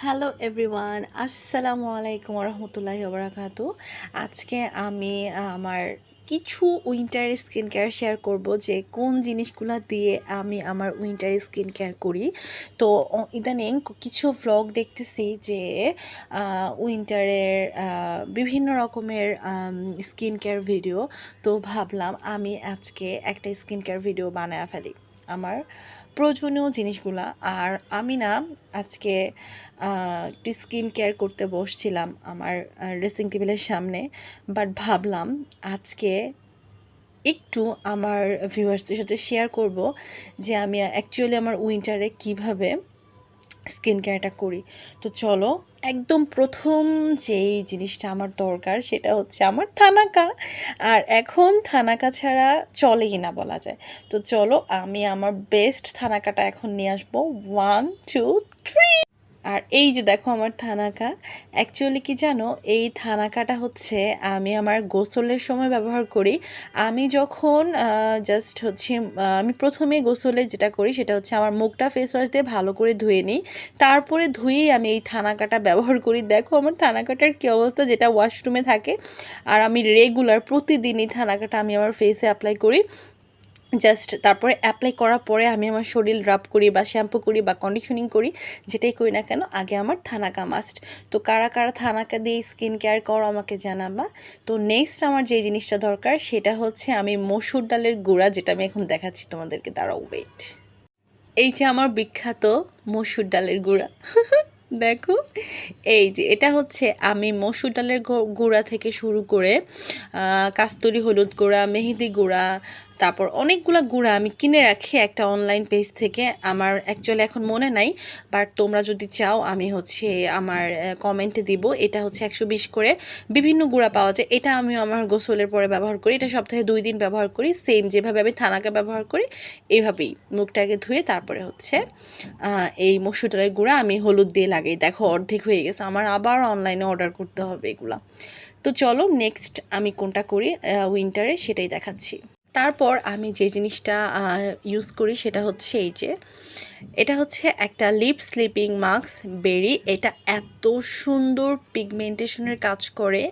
Hello everyone, আসসালামু আলাইকুম রহমতুল্লাহি ওবরাকাতু। আজকে আমি আমার কিছু উইন্টার স্কিন কেয়ার শেয়ার করব, যে কোন জিনিসগুলো দিয়ে আমি আমার উইন্টার স্কিন কেয়ার করি। তো ইদানিং কিছু ভ্লগ দেখতেছি যে উইন্টারের বিভিন্ন রকমের স্কিন কেয়ার ভিডিও। তো ভাবলাম আমি আজকে একটা স্কিন কেয়ার ভিডিও বানায় ফেলি আমার প্রয়োজনীয় জিনিসগুলা। আর আমি না আজকে একটু স্কিন কেয়ার করতে বসছিলাম আমার ড্রেসিং টেবিলের সামনে, বাট ভাবলাম আজকে একটু আমার ভিউয়ার্সদের সাথে শেয়ার করব যে আমি অ্যাকচুয়ালি আমার উইন্টারে কিভাবে স্কিন কেয়ারটা করি। তো চলো, একদম প্রথম যেই জিনিসটা আমার দরকার সেটা হচ্ছে আমার থানাকা। আর এখন থানাকা ছাড়া চলেই না বলা যায়। তো চলো, আমি আমার বেস্ট থানাকাটা এখন নিয়ে আসবো। 1 2 3। আর এই যে দেখো আমার থানাকা। অ্যাকচুয়ালি কি জানো, এই থানাকাটা হচ্ছে আমি আমার গোসলের সময় ব্যবহার করি। আমি যখন জাস্ট হচ্ছে আমি প্রথমে গোসলে যেটা করি সেটা হচ্ছে আমার মুখটা ফেস ওয়াশ দিয়ে ভালো করে ধুয়ে নিই, তারপরে ধুয়েই আমি এই থানাকাটা ব্যবহার করি। দেখো আমার থানাকাটার কী অবস্থা, যেটা ওয়াশরুমে থাকে। আর আমি রেগুলার প্রতিদিনই থানাকাটা আমি আমার ফেসে অ্যাপ্লাই করি। জাস্ট তারপরে অ্যাপ্লাই করার পরে আমি আমার শরীর রাব করি বা শ্যাম্পু করি বা কন্ডিশনিং করি, যেটাই করি না কেন আগে আমার থানাকা মাস্ট। তো কারা কারা থানাকা দিয়ে স্কিন কেয়ার করো আমাকে জানাবা। তো নেক্সট আমার যে জিনিসটা দরকার সেটা হচ্ছে আমি মসুর ডালের গুঁড়া, যেটা আমি এখন দেখাচ্ছি তোমাদেরকে, দাঁড়াও ওয়েট। এই যে আমার বিখ্যাত মসুর ডালের গুঁড়া দেখো, এই যে এটা হচ্ছে আমি মসুর ডালের গুঁড়া থেকে শুরু করে কাস্তুরি হলুদ গুঁড়া, মেহেদি গুঁড়া, তারপর অনেকগুলো গুঁড়া আমি কিনে রাখি একটা অনলাইন পেজ থেকে। আমার অ্যাকচুয়ালি এখন মনে নাই, বাট তোমরা যদি চাও আমি হচ্ছে আমার কমেন্টে দিব। এটা হচ্ছে 120 করে বিভিন্ন গুঁড়া পাওয়া যায়। এটা আমি আমার গোসলের পরে ব্যবহার করি। এটা সপ্তাহে 2 দিন ব্যবহার করি, সেম যেভাবে আমি থানাকে ব্যবহার করি এইভাবেই মুখটাকে ধুয়ে তারপরে হচ্ছে এই মসুর ডালের গুঁড়া আমি হলুদ দিয়ে লাগাই। দেখো অর্ধেক হয়ে গেছে, আমার আবার অনলাইনে অর্ডার করতে হবে এগুলা। তো চলো নেক্সট আমি কোনটা করি উইন্টারে সেটাই দেখাচ্ছি। তারপর আমি যে জিনিসটা ইউজ করি সেটা হচ্ছে এই যে, এটা হচ্ছে একটা লিপ স্লিপিং মাস্ক বেরি। এটা এত সুন্দর পিগমেন্টেশনের কাজ করে,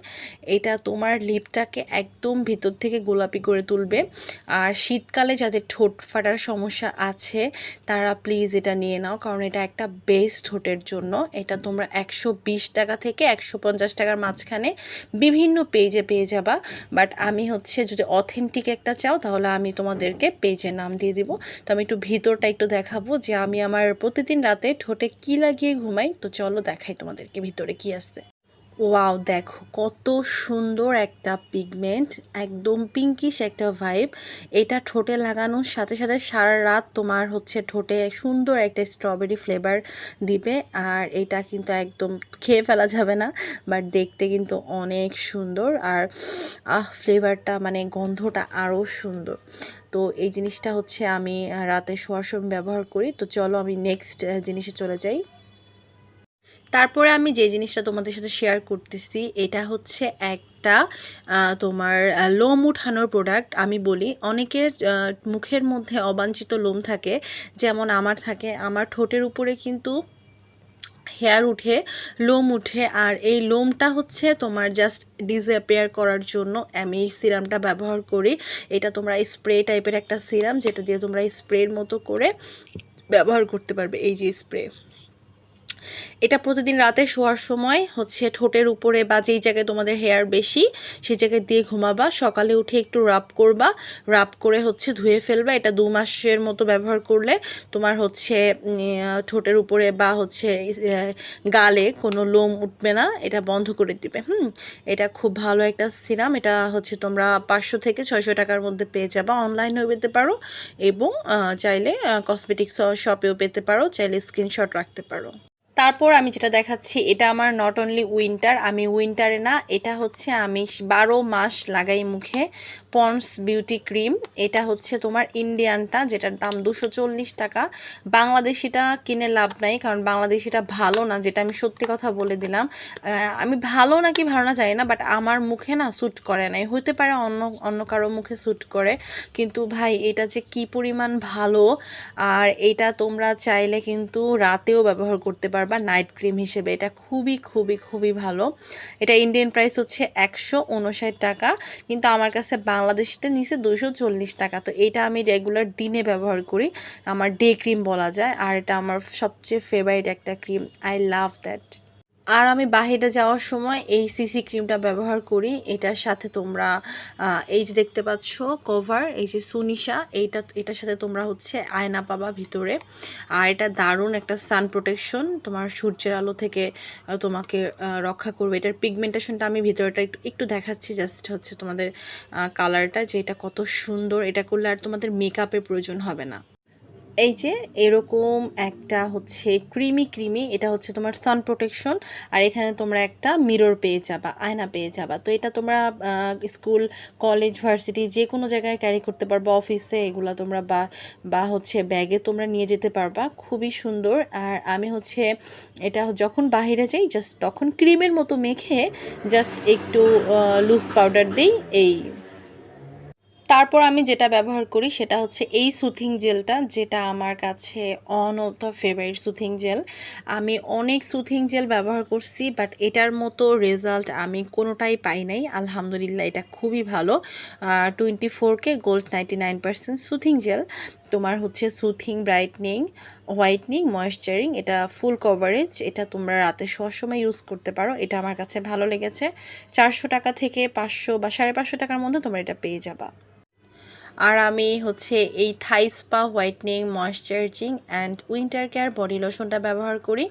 এটা তোমার লিপটাকে একদম ভিতর থেকে গোলাপি করে তুলবে। আর শীতকালে যাদের ঠোঁট ফাটার সমস্যা আছে তারা প্লিজ এটা নিয়ে নাও, কারণ এটা একটা বেস্ট ঠোঁটের জন্য। এটা তোমরা 120 টাকা থেকে 150 টাকার মাঝখানে বিভিন্ন পেজে পেয়ে যাবা। বাট আমি হচ্ছে যদি অথেন্টিক একটা চাও তাহলে আমি তোমাদেরকে পেজের নাম দিয়ে দিব। তো আমি একটু ভিতরটা একটু দেখাবো যে আমি আমার প্রতিদিন রাতে ঠোঁটে কি লাগিয়ে ঘুমাই। তো চলো দেখাই তোমাদেরকে ভিতরে কি আছে। ওয়াও, দেখো কত সুন্দর একটা পিগমেন্ট, একদম পিঙ্কিশ একটা ভাইব। এটা ঠোঁটে লাগানোর সাথে সাথে সারা রাত তোমার হচ্ছে ঠোঁটে সুন্দর একটা স্ট্রবেরি ফ্লেভার দিবে। আর এটা কিন্তু একদম খেয়ে ফেলা যাবে না, বাট দেখতে কিন্তু অনেক সুন্দর। আর ফ্লেভারটা মানে গন্ধটা আরও সুন্দর। তো এই জিনিসটা হচ্ছে আমি রাতে শোয়ার সময় ব্যবহার করি। তো চলো আমি নেক্সট জিনিসে চলে যাই। তারপরে আমি যে জিনিসটা তোমাদের সাথে শেয়ার করতেছি এটা হচ্ছে একটা তোমার লোম উঠানোর প্রোডাক্ট। আমি বলি অনেকের মুখের মধ্যে অবাঞ্ছিত লোম থাকে, যেমন আমার থাকে। আমার ঠোঁটের উপরে কিন্তু হেয়ার উঠে, লোম উঠে, আর এই লোমটা হচ্ছে তোমার জাস্ট ডিসঅ্যাপিয়ার করার জন্য আমি এই সিরামটা ব্যবহার করি। এটা তোমরা স্প্রে টাইপের একটা সিরাম, যেটা দিয়ে তোমরা স্প্রের মতো করে ব্যবহার করতে পারবে। এই যে স্প্রে, এটা প্রতিদিন রাতে শোয়ার সময় হচ্ছে ঠোঁটের উপরে বা যেই জায়গায় তোমাদের হেয়ার বেশি সেই জায়গায় দিয়ে ঘুমাবা। সকালে উঠে একটু রাব করবা, রাব করে হচ্ছে ধুয়ে ফেলবা। এটা 2 মাসের মতো ব্যবহার করলে তোমার হচ্ছে ঠোঁটের উপরে বা হচ্ছে গালে কোনো লোম উঠবে না, এটা বন্ধ করে দিবে। এটা খুব ভালো একটা সিরাম। এটা হচ্ছে তোমরা 500 থেকে 600 টাকার মধ্যে পেয়ে যাবা, অনলাইনেও পেতে পারো এবং চাইলে কসমেটিক্স শপেও পেতে পারো, চাইলে স্ক্রিনশট রাখতে পারো। তারপর আমি যেটা দেখাচ্ছি এটা আমার নট অনলি উইন্টার, আমি উইন্টারে না, এটা হচ্ছে আমি 12 মাস লাগাই মুখে পন্ডস বিউটি ক্রিম। এটা হচ্ছে তোমার ইন্ডিয়ানটা, যেটার দাম 240 টাকা। বাংলাদেশিটা কিনে লাভ নাই, কারণ বাংলাদেশিটা ভালো না, যেটা আমি সত্যি কথা বলে দিলাম। আমি ভালো নাকি ভালো না জানি না, বাট আমার মুখে না স্যুট করে নাই। হতে পারে অন্য অন্য কারো মুখে স্যুট করে, কিন্তু ভাই এটা যে কি পরিমাণ ভালো। আর এটা তোমরা চাইলে কিন্তু রাতেও ব্যবহার করতে পারো, পারবা নাইট ক্রিম হিসেবে। এটা খুবই খুবই খুবই ভালো। এটা ইন্ডিয়ান প্রাইস হচ্ছে 159 টাকা, কিন্তু আমার কাছে বাংলাদেশিতে নিচে 240 টাকা। তো এটা আমি রেগুলার দিনে ব্যবহার করি, আমার ডে ক্রিম বলা যায়। আর এটা আমার সবচেয়ে ফেভারিট একটা ক্রিম, আই লাভ দ্যাট। আর আমি বাহিরে যাওয়ার সময় এই সিসি ক্রিমটা ব্যবহার করি। এটার সাথে তোমরা এই যে দেখতে পাচ্ছ কভার, এই যে সুনিশা, এটার সাথে তোমরা হচ্ছে আয়না পাবা ভিতরে। আর এটা দারুণ একটা সান প্রোটেকশন, তোমার সূর্যের আলো থেকে তোমাকে রক্ষা করবে। এটার পিগমেন্টেশনটা আমি ভিতরেটা একটু একটু দেখাচ্ছি, জাস্ট হচ্ছে তোমাদের কালারটা, যে এটা কত সুন্দর। এটা করলে আর তোমাদের মেকআপের প্রয়োজন হবে না। এই যে এরকম একটা হচ্ছে ক্রিমি, এটা হচ্ছে তোমার সান প্রোটেকশন। আর এখানে তোমরা একটা মিরর পেয়ে যাবা, আয়না পেয়ে যাবা। তো এটা তোমরা স্কুল, কলেজ, ভার্সিটি যে কোনো জায়গায় ক্যারি করতে পারবা, অফিসে এগুলা তোমরা বা হচ্ছে ব্যাগে তোমরা নিয়ে যেতে পারবা, খুবই সুন্দর। আর আমি হচ্ছে এটা যখন বাহিরে যাই জাস্ট তখন ক্রিমের মতো মেখে জাস্ট একটু লুজ পাউডার দিই। তারপর আমি যেটা ব্যবহার করি সেটা হচ্ছে এই সুথিং জেলটা, যেটা আমার কাছে on of the favourite soothing jail. আমি অনেক সুথিং জেল ব্যবহার করছি, বাট এটার মতো রেজাল্ট আমি কোনোটাই পাই নাই। আলহামদুলিল্লাহ, এটা খুবই ভালো। 24K gold 99% soothing jail. তোমার হচ্ছে সুথিং, ব্রাইটনিং, হোয়াইটনিং, ময়েশ্চারিং, এটা ফুল কভারেজ। এটা তোমরা রাতে শোয়ার সময় ইউজ করতে পারো। এটা আমার কাছে ভালো লেগেছে। 400 টাকা থেকে 500 বা 550 টাকার মধ্যে তোমরা এটা পেয়ে যাবা। আর আমি হচ্ছে এই Thai spa whitening, moisturising and winter care body লোশনটা ব্যবহার করি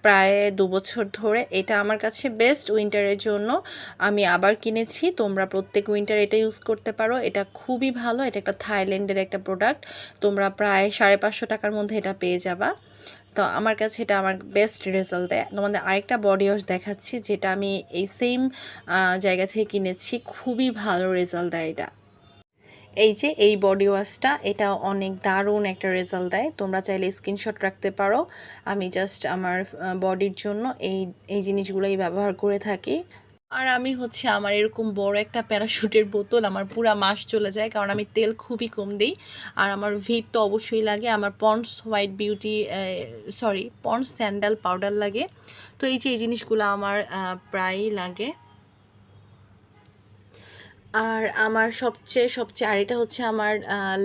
প্রায় 2 বছর ধরে। এটা আমার কাছে বেস্ট উইন্টারের জন্য। আমি আবার কিনেছি, তোমরা প্রত্যেক উইন্টার এটা ইউজ করতে পারো। এটা খুবই ভালো। এটা একটা থাইল্যান্ডের একটা প্রোডাক্ট। তোমরা প্রায় 550 টাকার মধ্যে এটা পেয়ে যাবা। তো আমার কাছে এটা আমার বেস্ট রেজাল্ট দেয়। তোমাদের আরেকটা বডি ওয়াশ দেখাচ্ছি, যেটা আমি এই সেম জায়গা থেকে কিনেছি, খুবই ভালো রেজাল্ট দেয় এটা। এই যে এই বডি ওয়াশটা, এটা অনেক দারুণ একটা রেজাল্ট দেয়। তোমরা চাইলে স্ক্রিনশট রাখতে পারো। আমি জাস্ট আমার বডির জন্য এই এই জিনিসগুলোই ব্যবহার করে থাকি। আর আমি হচ্ছে আমার এরকম বড় একটা প্যারাশুটের বোতল আমার পুরা মাস চলে যায়, কারণ আমি তেল খুবই কম দিই। আর আমার ভিট তো অবশ্যই লাগে। আমার Pond's white beauty, Pond's sandal powder লাগে। তো এই যে এই জিনিসগুলো আমার প্রায়ই লাগে। আর আমার সবচেয়ে আর এটা হচ্ছে আমার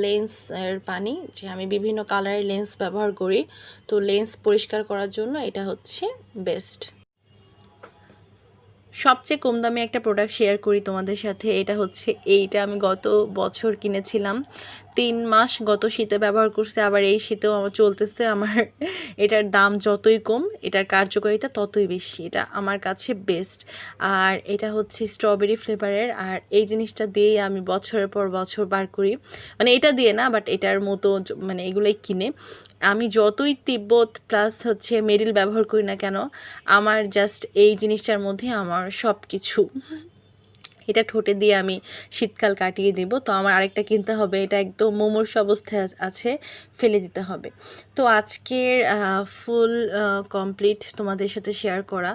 লেন্সের পানি, যে আমি বিভিন্ন কালারের লেন্স ব্যবহার করি। তো লেন্স পরিষ্কার করার জন্য এটা হচ্ছে বেস্ট। সবচেয়ে কম দামে একটা প্রোডাক্ট শেয়ার করি তোমাদের সাথে। এটা হচ্ছে এইটা আমি গত বছর কিনেছিলাম, 3 মাস গত শীতে ব্যবহার করছে, আবার এই শীতেও আমার চলতেছে। আমার এটার দাম যতই কম, এটার কার্যকারিতা ততই বেশি। এটা আমার কাছে বেস্ট। আর এটা হচ্ছে স্ট্রবেরি ফ্লেভারের। আর এই জিনিসটা দিয়েই আমি বছরের পর বছর বার করি, মানে এটা দিয়ে না, বাট এটার মতো মানে এগুলোই কিনে। আমি যতই তিব্বত প্লাস হচ্ছে মেরিল ব্যবহার করি না কেন, আমার জাস্ট এই জিনিসটার মধ্যে আমার সব কিছু। এটা ঠোঁটে দিয়ে আমি শীতকাল কাটিয়ে দেব। তো আমার আরেকটা কিনতে হবে, এটা একদম মুমূর্ষু অবস্থায় আছে, ফেলে দিতে হবে। তো আজকের ফুল কমপ্লিট তোমাদের সাথে শেয়ার করা।